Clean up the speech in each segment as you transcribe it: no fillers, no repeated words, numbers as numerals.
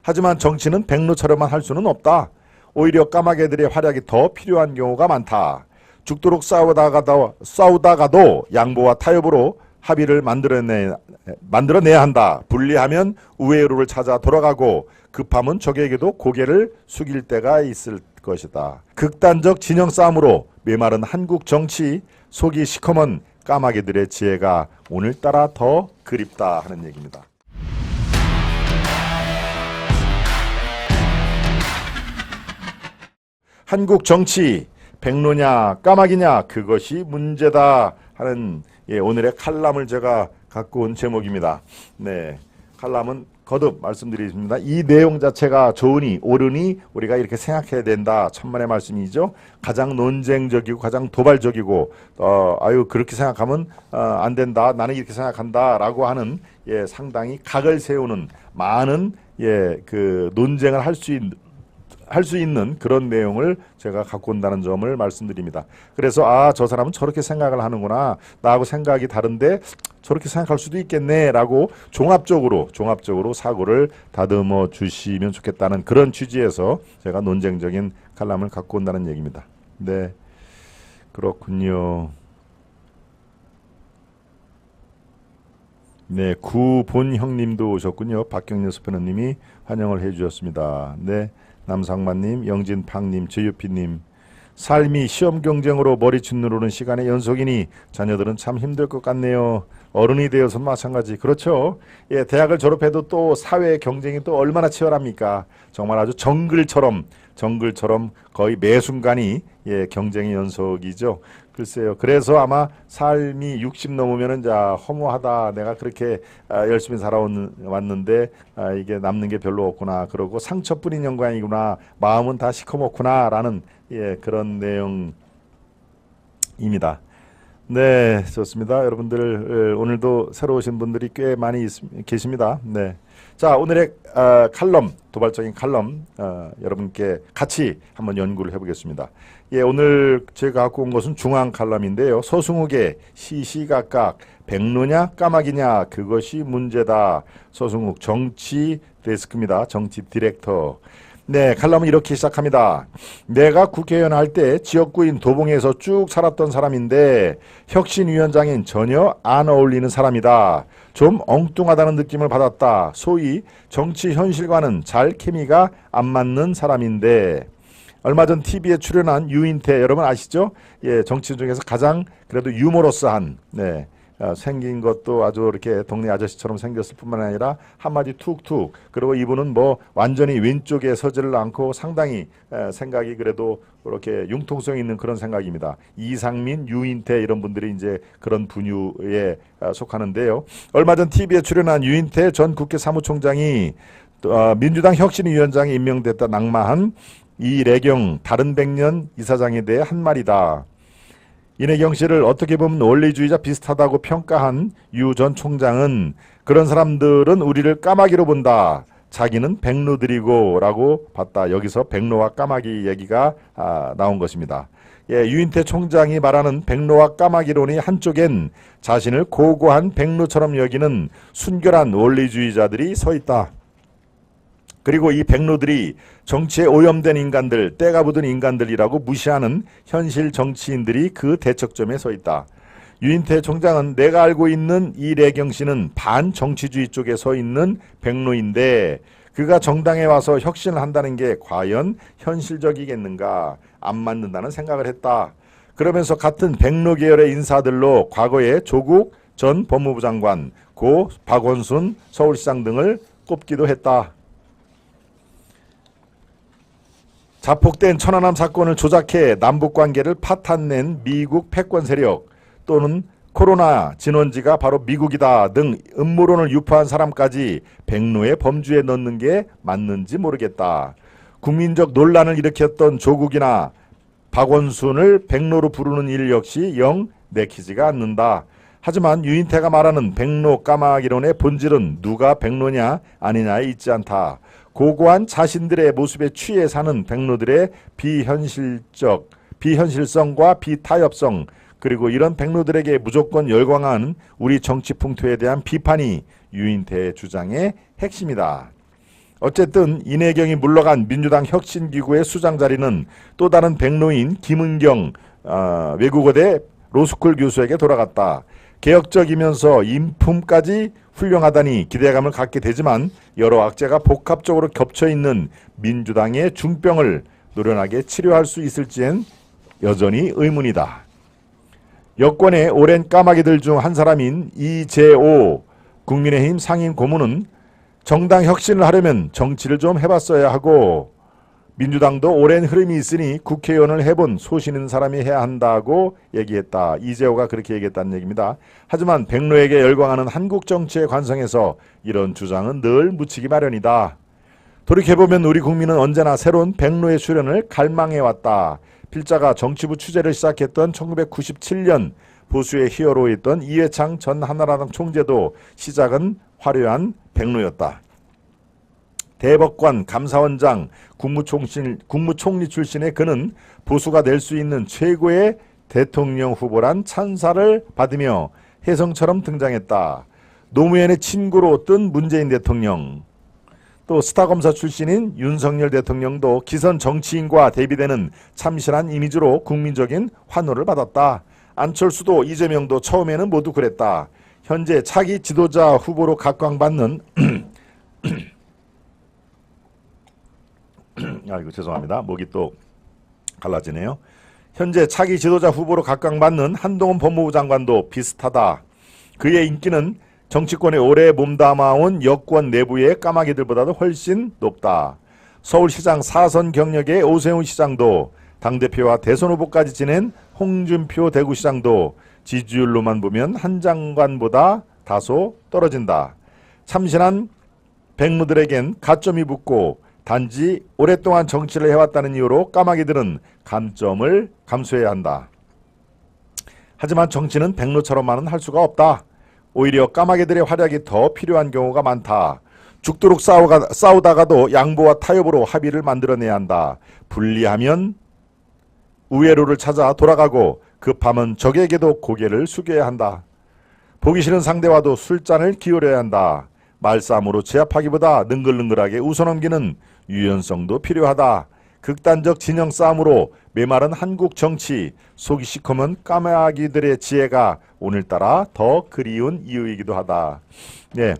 하지만 정치는 백로처럼만 할 수는 없다. 오히려 까마귀들의 활약이 더 필요한 경우가 많다. 죽도록 싸우다가도 양보와 타협으로 합의를 만들어내야 한다. 불리하면 우회로를 찾아 돌아가고 급하면 적에게도 고개를 숙일 때가 있을 것이다. 극단적 진영 싸움으로 메마른 한국 정치, 속이 시커먼 까마귀들의 지혜가 오늘따라 더 그립다 하는 얘기입니다. 한국 정치, 백로냐 까마귀냐 그것이 문제다 하는 오늘의 칼럼을 제가 갖고 온 제목입니다. 네, 칼럼은 거듭 말씀드리겠습니다. 이 내용 자체가 좋으니 옳으니 우리가 이렇게 생각해야 된다. 천만의 말씀이죠. 가장 논쟁적이고 가장 도발적이고 아유 그렇게 생각하면 안 된다. 나는 이렇게 생각한다라고 하는 상당히 각을 세우는 많은 그 논쟁을 할 수 있는 그런 내용을 제가 갖고 온다는 점을 말씀드립니다. 그래서 저 사람은 저렇게 생각을 하는구나. 나하고 생각이 다른데 저렇게 생각할 수도 있겠네 라고 종합적으로 사고를 다듬어 주시면 좋겠다는 그런 취지에서 제가 논쟁적인 칼럼을 갖고 온다는 얘기입니다. 네, 그렇군요. 네, 구본형님도 오셨군요. 박경렬 스페너님이 환영을 해주셨습니다. 네, 남상만님, 영진팡님, 제유피님. 삶이 시험 경쟁으로 머리춤 누르는 시간의 연속이니 자녀들은 참 힘들 것 같네요. 어른이 되어서 마찬가지. 그렇죠. 대학을 졸업해도 또 사회 경쟁이 또 얼마나 치열합니까? 정말 아주 정글처럼 거의 매 순간이 경쟁의 연속이죠. 글쎄요. 그래서 아마 삶이 60 넘으면은 허무하다. 내가 그렇게 열심히 살아왔는데 이게 남는 게 별로 없구나. 그러고 상처뿐인 영광이구나. 마음은 다 시커멓구나라는 그런 내용입니다. 네, 좋습니다. 여러분들 오늘도 새로 오신 분들이 꽤 많이 계십니다. 네. 자, 오늘의 칼럼, 도발적인 칼럼 여러분께 같이 한번 연구를 해보겠습니다. 오늘 제가 갖고 온 것은 중앙 칼럼인데요. 서승욱의 시시각각 백로냐 까마귀냐 그것이 문제다. 서승욱 정치 데스크입니다. 정치 디렉터. 네, 칼럼은 이렇게 시작합니다. 내가 국회의원 할 때 지역구인 도봉에서 쭉 살았던 사람인데 혁신위원장인 전혀 안 어울리는 사람이다. 좀 엉뚱하다는 느낌을 받았다. 소위 정치 현실과는 잘 케미가 안 맞는 사람인데 얼마 전 TV에 출연한 유인태 여러분 아시죠? 정치 중에서 가장 그래도 유머러스한 생긴 것도 아주 이렇게 동네 아저씨처럼 생겼을 뿐만 아니라 한마디 툭툭 그리고 이분은 뭐 완전히 왼쪽에 서지를 않고 상당히 생각이 그래도 그렇게 융통성 있는 그런 생각입니다. 이상민, 유인태 이런 분들이 이제 그런 분류에 속하는데요. 얼마 전 TV에 출연한 유인태 전 국회 사무총장이 민주당 혁신위원장에 임명됐다 낙마한 이래경 다른 백년 이사장에 대해 한 말이다. 이내경 씨를 어떻게 보면 원리주의자 비슷하다고 평가한 유 전 총장은 그런 사람들은 우리를 까마귀로 본다. 자기는 백로들이고 라고 봤다. 여기서 백로와 까마귀 얘기가 나온 것입니다. 유인태 총장이 말하는 백로와 까마귀론이 한쪽엔 자신을 고고한 백로처럼 여기는 순결한 원리주의자들이 서 있다. 그리고 이 백로들이 정치에 오염된 인간들, 때가 묻은 인간들이라고 무시하는 현실 정치인들이 그 대척점에 서 있다. 유인태 총장은 내가 알고 있는 이래경 씨는 반정치주의 쪽에 서 있는 백로인데 그가 정당에 와서 혁신을 한다는 게 과연 현실적이겠는가 안 맞는다는 생각을 했다. 그러면서 같은 백로 계열의 인사들로 과거에 조국 전 법무부 장관, 고 박원순 서울시장 등을 꼽기도 했다. 자폭된 천안함 사건을 조작해 남북관계를 파탄낸 미국 패권 세력 또는 코로나 진원지가 바로 미국이다 등 음모론을 유포한 사람까지 백로의 범주에 넣는 게 맞는지 모르겠다. 국민적 논란을 일으켰던 조국이나 박원순을 백로로 부르는 일 역시 영 내키지가 않는다. 하지만 유인태가 말하는 백로 까마귀론의 본질은 누가 백로냐 아니냐에 있지 않다. 고고한 자신들의 모습에 취해 사는 백로들의 비현실성과 비타협성 그리고 이런 백로들에게 무조건 열광하는 우리 정치 풍토에 대한 비판이 유인태의 주장의 핵심이다. 어쨌든 이내경이 물러간 민주당 혁신기구의 수장 자리는 또 다른 백로인 김은경 외국어대 로스쿨 교수에게 돌아갔다. 개혁적이면서 인품까지 훌륭하다니 기대감을 갖게 되지만 여러 악재가 복합적으로 겹쳐있는 민주당의 중병을 노련하게 치료할 수 있을지엔 여전히 의문이다. 여권의 오랜 까마귀들 중 한 사람인 이재호 국민의힘 상임 고문은 정당 혁신을 하려면 정치를 좀 해봤어야 하고 민주당도 오랜 흐름이 있으니 국회의원을 해본 소신 있는 사람이 해야 한다고 얘기했다. 이재호가 그렇게 얘기했다는 얘기입니다. 하지만 백로에게 열광하는 한국 정치의 관성에서 이런 주장은 늘 묻히기 마련이다. 돌이켜보면 우리 국민은 언제나 새로운 백로의 출현을 갈망해왔다. 필자가 정치부 취재를 시작했던 1997년 보수의 히어로였던 이회창 전 한나라당 총재도 시작은 화려한 백로였다. 대법관, 감사원장, 국무총리 출신의 그는 보수가 낼 수 있는 최고의 대통령 후보란 찬사를 받으며 혜성처럼 등장했다. 노무현의 친구로 뜬 문재인 대통령, 또 스타검사 출신인 윤석열 대통령도 기선 정치인과 대비되는 참신한 이미지로 국민적인 환호를 받았다. 안철수도 이재명도 처음에는 모두 그랬다. 현재 차기 지도자 후보로 각광받는 아이고 죄송합니다. 목이 또 갈라지네요. 현재 차기 지도자 후보로 각광받는 한동훈 법무부 장관도 비슷하다. 그의 인기는 정치권에 오래 몸담아온 여권 내부의 까마귀들보다도 훨씬 높다. 서울시장 4선 경력의 오세훈 시장도 당대표와 대선 후보까지 지낸 홍준표 대구시장도 지지율로만 보면 한 장관보다 다소 떨어진다. 참신한 백무들에겐 가점이 붙고 단지 오랫동안 정치를 해왔다는 이유로 까마귀들은 감점을 감수해야 한다. 하지만 정치는 백로처럼만은 할 수가 없다. 오히려 까마귀들의 활약이 더 필요한 경우가 많다. 죽도록 싸우다가도 양보와 타협으로 합의를 만들어내야 한다. 불리하면 우회로를 찾아 돌아가고 급하면 적에게도 고개를 숙여야 한다. 보기 싫은 상대와도 술잔을 기울여야 한다. 말싸움으로 제압하기보다 능글능글하게 웃어넘기는 유연성도 필요하다. 극단적 진영 싸움으로 메마른 한국 정치, 속이 시커먼 까마귀들의 지혜가 오늘따라 더 그리운 이유이기도 하다. 네,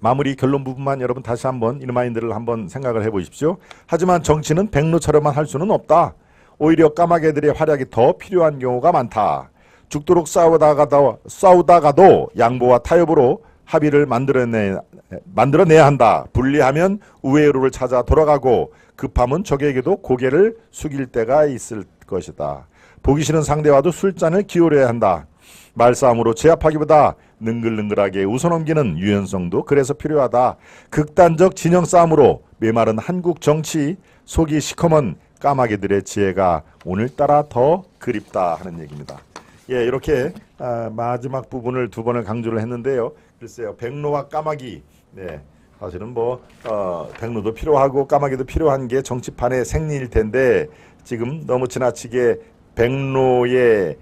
마무리 결론 부분만 여러분 다시 한번 이 마인드를 한번 생각을 해보십시오. 하지만 정치는 백로처럼만 할 수는 없다. 오히려 까마귀들의 활약이 더 필요한 경우가 많다. 죽도록 싸우다가도 양보와 타협으로 합의를 만들어내야 한다. 불리하면 우회로를 찾아 돌아가고 급하면 적에게도 고개를 숙일 때가 있을 것이다. 보기 싫은 상대와도 술잔을 기울여야 한다. 말싸움으로 제압하기보다 능글능글하게 웃어넘기는 유연성도 그래서 필요하다. 극단적 진영 싸움으로 메마른 한국 정치, 속이 시커먼 까마귀들의 지혜가 오늘따라 더 그립다 하는 얘기입니다. 예, 이렇게 마지막 부분을 두 번을 강조를 했는데요. 글쎄요, 백로와 까마귀, 네, 사실은 뭐 백로도 필요하고 까마귀도 필요한 게 정치판의 생리일 텐데 지금 너무 지나치게 백로의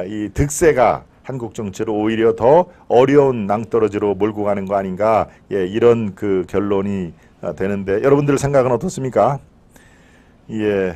이 득세가 한국 정치를 오히려 더 어려운 낭떠러지로 몰고 가는 거 아닌가, 예, 이런 그 결론이 되는데 여러분들 생각은 어떻습니까? 예.